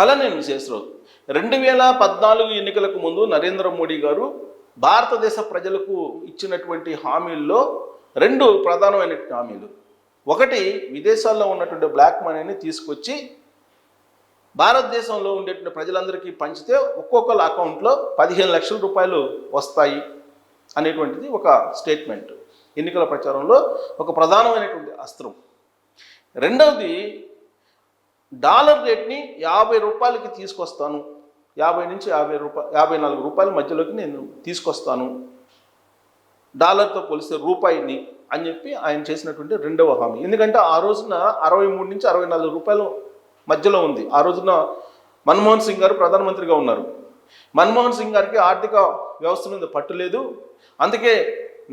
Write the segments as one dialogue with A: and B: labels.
A: అలానే విశేషరావు 2014 ఎన్నికలకు ముందు నరేంద్ర మోడీ గారు భారతదేశ ప్రజలకు ఇచ్చినటువంటి హామీల్లో రెండు ప్రధానమైన హామీలు. ఒకటి, విదేశాల్లో ఉన్నటువంటి బ్లాక్ మనీని తీసుకొచ్చి భారతదేశంలో ఉండేటువంటి ప్రజలందరికీ పంచితే ఒక్కొక్కళ్ళ అకౌంట్లో 15 లక్షల రూపాయలు వస్తాయి అనేటువంటిది ఒక స్టేట్మెంట్. ఎన్నికల ప్రచారంలో ఒక ప్రధానమైనటువంటి అస్త్రం. రెండవది, డాలర్ రేట్ని 50 రూపాయలకి తీసుకొస్తాను, 50 నుంచి 54 రూపాయల మధ్యలోకి నేను తీసుకొస్తాను డాలర్తో పోలిస్తే రూపాయిని అని చెప్పి ఆయన చేసినటువంటి రెండవ హామీ. ఎందుకంటే ఆ రోజున 63 నుంచి 64 రూపాయల మధ్యలో ఉంది. ఆ రోజున మన్మోహన్ సింగ్ గారు ప్రధానమంత్రిగా ఉన్నారు. మన్మోహన్ సింగ్ గారికి ఆర్థిక వ్యవస్థ మీద పట్టు లేదు. అందుకే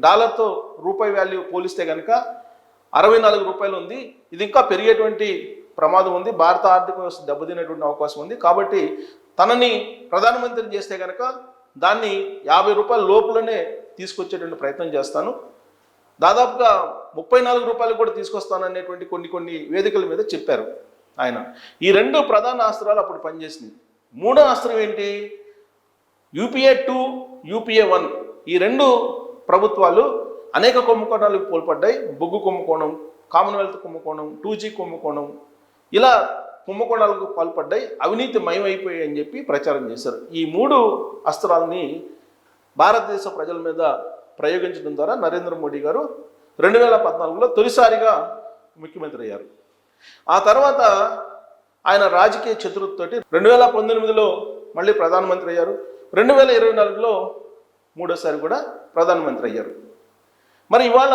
A: డాలర్తో రూపాయి వాల్యూ పోలిస్తే కనుక 64 రూపాయలు ఉంది, ఇది ఇంకా పెరిగేటువంటి ప్రమాదం ఉంది, భారత ఆర్థిక వ్యవస్థ దెబ్బతినేటువంటి అవకాశం ఉంది. కాబట్టి తనని ప్రధానమంత్రి చేస్తే కనుక దాన్ని 50 రూపాయల లోపలనే తీసుకొచ్చేటువంటి ప్రయత్నం చేస్తాను, దాదాపుగా 34 రూపాయలు కూడా తీసుకొస్తాను అనేటువంటి కొన్ని వేదికల మీద చెప్పారు ఆయన. ఈ రెండు ప్రధాన అస్త్రాలు అప్పుడు పనిచేసింది. మూడో అస్త్రం ఏంటి? UPA 2, UPA 1 ఈ రెండు ప్రభుత్వాలు అనేక కుంభకోణాలకు పాల్పడ్డాయి. బొగ్గు కుంభకోణం, కామన్వెల్త్ కుంభకోణం, 2G కుంభకోణం, ఇలా కుంభకోణాలకు పాల్పడ్డాయి, అవినీతి మయమైపోయాయి అని చెప్పి ప్రచారం చేశారు. ఈ మూడు అస్త్రాలని భారతదేశ ప్రజల మీద ప్రయోగించడం ద్వారా నరేంద్ర మోడీ గారు 2014లో తొలిసారిగా ముఖ్యమంత్రి అయ్యారు. ఆ తర్వాత ఆయన రాజకీయ చతురతతోటి 2019లో మళ్ళీ ప్రధానమంత్రి అయ్యారు. 2024లో మూడోసారి కూడా ప్రధానమంత్రి అయ్యారు. మరి ఇవాళ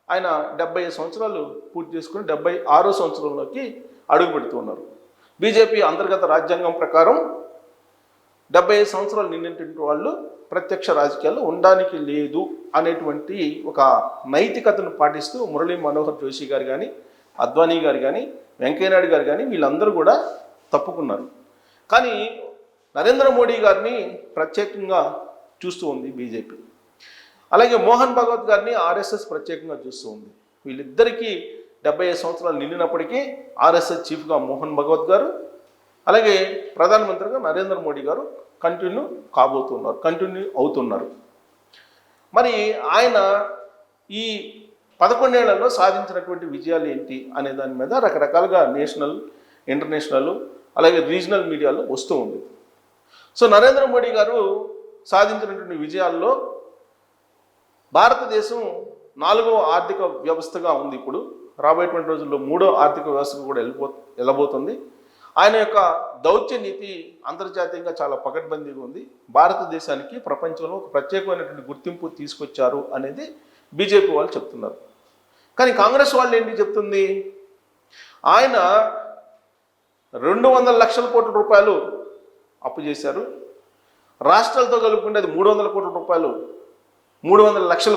A: ఆయన 75 సంవత్సరాలు పూర్తి చేసుకుని 76వ సంవత్సరంలోకి అడుగు పెడుతున్నారు. బీజేపీ అంతర్గత రాజ్యాంగం ప్రకారం 75 సంవత్సరాలు నిండినటువంటి వాళ్ళు ప్రత్యక్ష రాజకీయాల్లో ఉండడానికి లేదు అనేటువంటి ఒక నైతికతను పాటిస్తూ మురళీ మనోహర్ జోషి గారు కానీ, అద్వానీ గారు కానీ, వెంకయ్యనాయుడు గారు కానీ వీళ్ళందరూ కూడా తప్పుకున్నారు. కానీ నరేంద్ర మోడీ గారిని ప్రత్యేకంగా చూస్తూ ఉంది బీజేపీ. అలాగే మోహన్ భగవత్ గారిని RSS ప్రత్యేకంగా చూస్తూ ఉంది. వీళ్ళిద్దరికీ 75 సంవత్సరాలు నిండినప్పటికీ RSS చీఫ్గా మోహన్ భగవత్ గారు, అలాగే ప్రధానమంత్రిగా నరేంద్ర మోడీ గారు కంటిన్యూ అవుతున్నారు. మరి ఆయన ఈ 11 ఏళ్లలో సాధించినటువంటి విజయాలు ఏంటి అనే దాని మీద రకరకాలుగా నేషనల్, ఇంటర్నేషనల్, అలాగే రీజనల్ మీడియాలో వస్తూ ఉంది. సో నరేంద్ర మోడీ గారు సాధించినటువంటి విజయాల్లో భారతదేశం 4వ ఆర్థిక వ్యవస్థగా ఉంది. ఇప్పుడు రాబోయేటువంటి రోజుల్లో 3వ ఆర్థిక వ్యవస్థకు కూడా వెళ్ళబోతుంది. ఆయన యొక్క దౌత్య నీతి అంతర్జాతీయంగా చాలా పకడ్బందీగా ఉంది. భారతదేశానికి ప్రపంచంలో ఒక ప్రత్యేకమైనటువంటి గుర్తింపు తీసుకొచ్చారు అనేది బీజేపీ వాళ్ళు చెప్తున్నారు. కానీ కాంగ్రెస్ వాళ్ళు ఏంటి చెప్తుంది? ఆయన 200 లక్షల కోట్ల రూపాయలు అప్పు చేశారు, రాష్ట్రాలతో కలుపుకుంటే అది 300 కోట్ల రూపాయలు, 300 లక్షల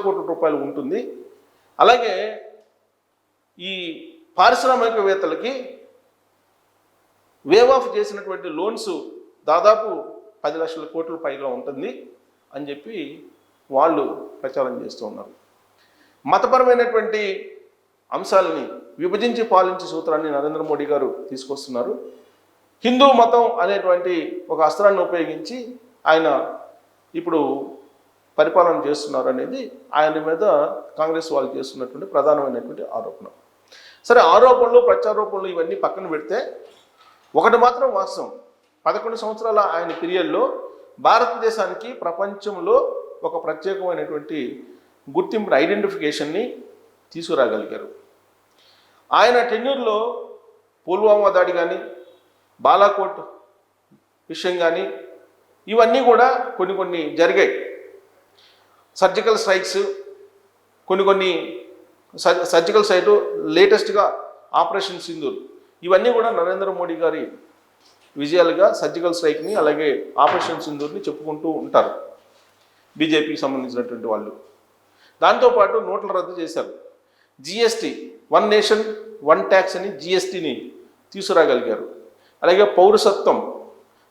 A: కోట్ల రూపాయలు ఉంటుంది. అలాగే ఈ పారిశ్రామికవేత్తలకి వేవ్ ఆఫ్ చేసినటువంటి లోన్స్ దాదాపు 10 లక్షల కోట్ల పైగా ఉంటుంది అని చెప్పి వాళ్ళు ప్రచారం చేస్తూ ఉన్నారు. మతపరమైనటువంటి అంశాలని విభజించి పాలించే సూత్రాన్ని నరేంద్ర మోడీ గారు తీసుకొస్తున్నారు. హిందూ మతం అనేటువంటి ఒక అస్త్రాన్ని ఉపయోగించి ఆయన ఇప్పుడు పరిపాలన చేస్తున్నారు అనేది ఆయన మీద కాంగ్రెస్ వాళ్ళు చేస్తున్నటువంటి ప్రధానమైనటువంటి ఆరోపణ. సరే, ఆరోపణలు, ప్రత్యారోపణలు ఇవన్నీ పక్కన పెడితే ఒకటి మాత్రం వాస్తవం. 11 సంవత్సరాల ఆయన పీరియడ్లో భారతదేశానికి ప్రపంచంలో ఒక ప్రత్యేకమైనటువంటి గుర్తింపుని, ఐడెంటిఫికేషన్ని తీసుకురాగలిగారు. ఆయన టెన్యూర్లో పుల్వామా దాడి కానీ, బాలాకోట్ విషయం కానీ ఇవన్నీ కూడా కొన్ని జరిగాయి. సర్జికల్ స్ట్రైక్స్, కొన్ని సర్జికల్ స్ట్రైక్, లేటెస్ట్గా ఆపరేషన్ సింధూర్, ఇవన్నీ కూడా నరేంద్ర మోడీ గారి విజయాలుగా సర్జికల్ స్ట్రైక్ని అలాగే ఆపరేషన్ సింధూర్ని చెప్పుకుంటూ ఉంటారు బీజేపీకి సంబంధించినటువంటి వాళ్ళు. దాంతోపాటు నోట్ల రద్దు చేశారు. GST, 1 నేషన్ 1 ట్యాక్స్ అని GSTని తీసుకురాగలిగారు. అలాగే పౌరసత్వం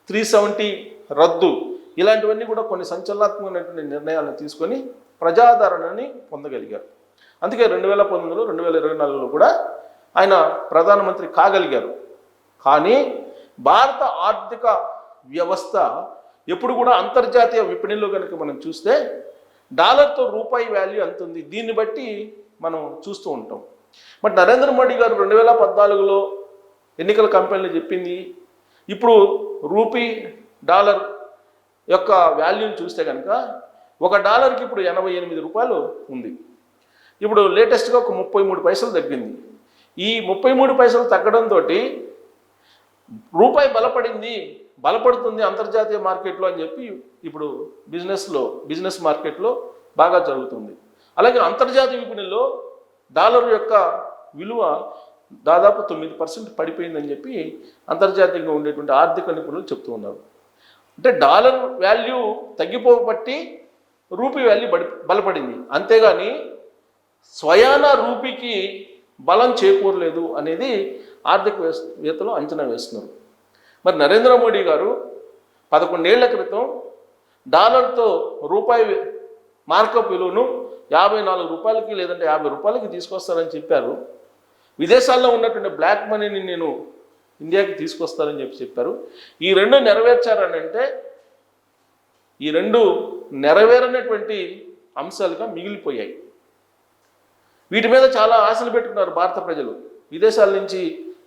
A: 370 రద్దు, ఇలాంటివన్నీ కూడా కొన్ని సంచలనాత్మకమైనటువంటి నిర్ణయాలను తీసుకొని ప్రజాదరణని పొందగలిగారు. అందుకే 2019లో 2024లో కూడా ఆయన ప్రధానమంత్రి కాగలిగారు. కానీ భారత ఆర్థిక వ్యవస్థ ఎప్పుడు కూడా అంతర్జాతీయ విపణిలో కనుక మనం చూస్తే డాలర్తో రూపాయి వాల్యూ ఎంత ఉంది, దీన్ని బట్టి మనం చూస్తూ ఉంటాం. బట్ నరేంద్ర మోడీ గారు 2014లో ఎన్నికల కంపెనీలు చెప్పింది, ఇప్పుడు రూపీ డాలర్ యొక్క వాల్యూని చూస్తే కనుక ఒక డాలర్కి ఇప్పుడు 88 రూపాయలు ఉంది. ఇప్పుడు లేటెస్ట్గా ఒక 33 పైసలు తగ్గింది. ఈ 33 పైసలు తగ్గడంతో రూపాయి బలపడుతుంది అంతర్జాతీయ మార్కెట్లో అని చెప్పి ఇప్పుడు బిజినెస్ మార్కెట్లో బాగా జరుగుతుంది. అలాగే అంతర్జాతీయ విపణిలో డాలర్ యొక్క విలువ దాదాపు 9% పడిపోయిందని చెప్పి అంతర్జాతీయంగా ఉండేటువంటి ఆర్థిక నిపుణులు చెప్తూ ఉన్నారు. అంటే డాలర్ వాల్యూ తగ్గిపోబట్టి రూపీ వాల్యూ బలపడింది, అంతేగాని స్వయాన రూపీకి బలం చేకూరలేదు అనేది ఆర్థికవేత్తలు అంచనా వేస్తున్నారు. మరి నరేంద్ర మోడీ గారు 11 ఏళ్ల క్రితం డాలర్తో రూపాయి మార్కప్ విలువను 54 రూపాయలకి లేదంటే 50 రూపాయలకి తీసుకొస్తారని చెప్పారు. విదేశాల్లో ఉన్నటువంటి బ్లాక్ మనీని నేను ఇండియాకి తీసుకొస్తారని చెప్పారు. ఈ రెండు నెరవేర్చారనంటే ఈ రెండు నెరవేరనటువంటి అంశాలుగా మిగిలిపోయాయి. వీటి మీద చాలా ఆశలు పెట్టుకున్నారు భారత ప్రజలు. విదేశాల నుంచి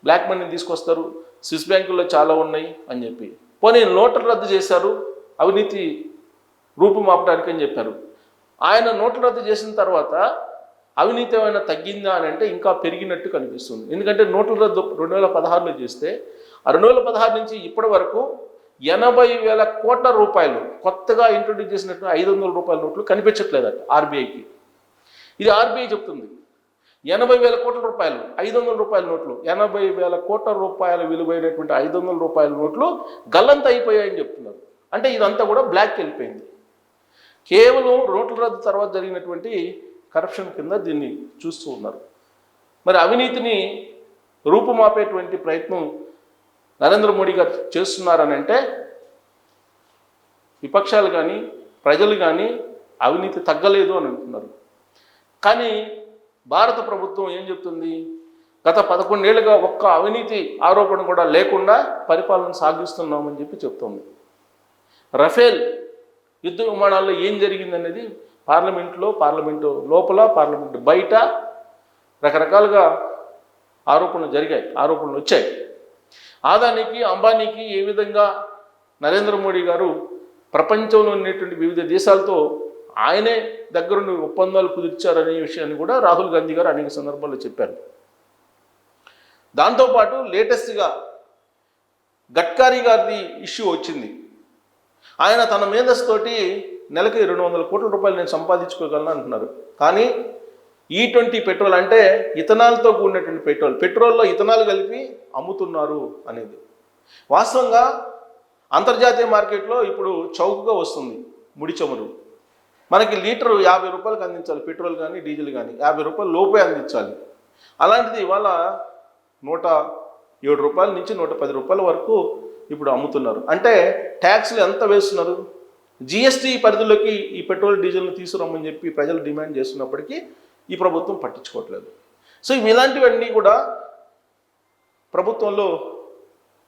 A: బ్లాక్ మనీని తీసుకొస్తారు, స్విస్ బ్యాంకుల్లో చాలా ఉన్నాయి అని చెప్పి. పోనీ నోట్లు రద్దు చేశారు అవినీతి రూపుమాపడానికి అని చెప్పారు. ఆయన నోట్లు రద్దు చేసిన తర్వాత అవినీతి ఏమైనా తగ్గిందా అని అంటే ఇంకా పెరిగినట్టు కనిపిస్తుంది. ఎందుకంటే నోట్ల రద్దు 2016లో చేస్తే ఆ 2016 నుంచి ఇప్పటి వరకు 80,000 కోట్ల రూపాయలు కొత్తగా ఇంట్రొడ్యూస్ చేసినట్టు 500 రూపాయల నోట్లు కనిపించట్లేదట ఆర్బీఐకి. ఇది ఆర్బీఐ చెప్తుంది. 80,000 కోట్ల రూపాయలు 500 రూపాయల నోట్లు, 80,000 కోట్ల రూపాయల విలువైనటువంటి 500 రూపాయల నోట్లు గల్లంత అయిపోయాయని చెప్తున్నారు. అంటే ఇదంతా కూడా బ్లాక్కి వెళ్ళిపోయింది. కేవలం నోట్ల రద్దు తర్వాత జరిగినటువంటి కరప్షన్ కింద దీన్ని చూస్తూ ఉన్నారు. మరి అవినీతిని రూపుమాపేటువంటి ప్రయత్నం నరేంద్ర మోడీ గారు చేస్తున్నారని అంటే విపక్షాలు కానీ ప్రజలు కానీ అవినీతి తగ్గలేదు అని అంటున్నారు. కానీ భారత ప్రభుత్వం ఏం చెప్తుంది? గత 11 ఏళ్ళుగా ఒక్క అవినీతి ఆరోపణ కూడా లేకుండా పరిపాలన సాగిస్తున్నామని చెప్పి చెప్తుంది. రఫేల్ యుద్ధ విమానాల్లో ఏం జరిగిందనేది పార్లమెంటు లోపల పార్లమెంటు బయట రకరకాలుగా ఆరోపణలు వచ్చాయి. ఆదానికి అంబానీకి ఏ విధంగా నరేంద్ర మోడీ గారు ప్రపంచంలో ఉన్నటువంటి వివిధ దేశాలతో ఆయనే దగ్గరుండి ఒప్పందాలు కుదిర్చారనే విషయాన్ని కూడా రాహుల్ గాంధీ గారు అనేక సందర్భాల్లో చెప్పారు. దాంతోపాటు లేటెస్ట్గా గడ్కరీ గారిది ఇష్యూ వచ్చింది. ఆయన తన మేధస్సుతోటి నెలకి 200 కోట్ల రూపాయలు నేను సంపాదించుకోగలను అంటున్నారు. కానీ E20 పెట్రోల్ అంటే ఇథనాల్తో కూడినటువంటి పెట్రోల్లో ఇథనాల్ కలిపి అమ్ముతున్నారు అనేది వాస్తవంగా అంతర్జాతీయ మార్కెట్లో ఇప్పుడు చౌకగా వస్తుంది. ముడి చమురు మనకి లీటరు 50 రూపాయలకు అందించాలి, పెట్రోల్ కానీ డీజిల్ కానీ 50 రూపాయల లోపే అందించాలి. అలాంటిది ఇవాళ 107 రూపాయల నుంచి 110 రూపాయల వరకు ఇప్పుడు అమ్ముతున్నారు. అంటే ట్యాక్స్లు ఎంత వేస్తున్నారు? జిఎస్టీ పరిధిలోకి ఈ పెట్రోల్ డీజిల్ను తీసుకురమ్మని చెప్పి ప్రజలు డిమాండ్ చేస్తున్నప్పటికీ ఈ ప్రభుత్వం పట్టించుకోవట్లేదు. సో ఇలాంటివన్నీ కూడా ప్రభుత్వంలో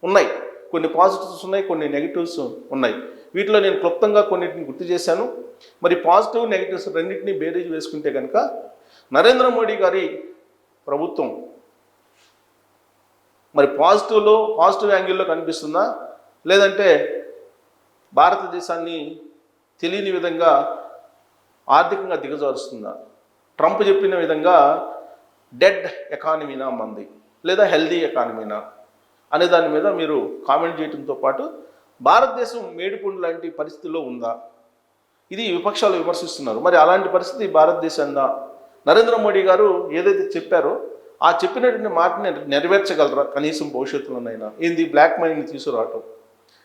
A: ఉన్నాయి. కొన్ని పాజిటివ్స్ ఉన్నాయి, కొన్ని నెగిటివ్స్ ఉన్నాయి. వీటిలో నేను క్లుప్తంగా కొన్నిటిని గుర్తు చేశాను. మరి పాజిటివ్ నెగిటివ్స్ రెండింటినీ బేరీజ్ వేసుకుంటే కనుక నరేంద్ర మోడీ గారి ప్రభుత్వం మరి పాజిటివ్ యాంగిల్లో కనిపిస్తుందా, లేదంటే భారతదేశాన్ని తెలియని విధంగా ఆర్థికంగా దిగజారుస్తుందా? ట్రంప్ చెప్పిన విధంగా డెడ్ ఎకానమీనా మంది, లేదా హెల్దీ ఎకానమీనా అనే దాని మీద మీరు కామెంట్ చేయడంతో పాటు భారతదేశం మేడిపుండు లాంటి పరిస్థితుల్లో ఉందా, ఇది విపక్షాలు విమర్శిస్తున్నారు. మరి అలాంటి పరిస్థితి భారతదేశంలో నరేంద్ర మోడీ గారు ఏదైతే చెప్పారో ఆ చెప్పినటువంటి మాటని నెరవేర్చగలరా కనీసం భవిష్యత్తులోనైనా? ఏంది బ్లాక్ మనీని తీసుకురావటం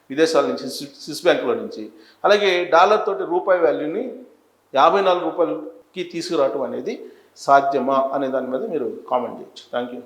A: విదేశాల నుంచి, స్విస్ బ్యాంకుల నుంచి, అలాగే డాలర్ తోటి రూపాయి వాల్యూని 54 రూపాయలకి తీసుకురావటం అనేది సాధ్యమా అనే దాని మీద మీరు కామెంట్ చేయొచ్చు. Thank you.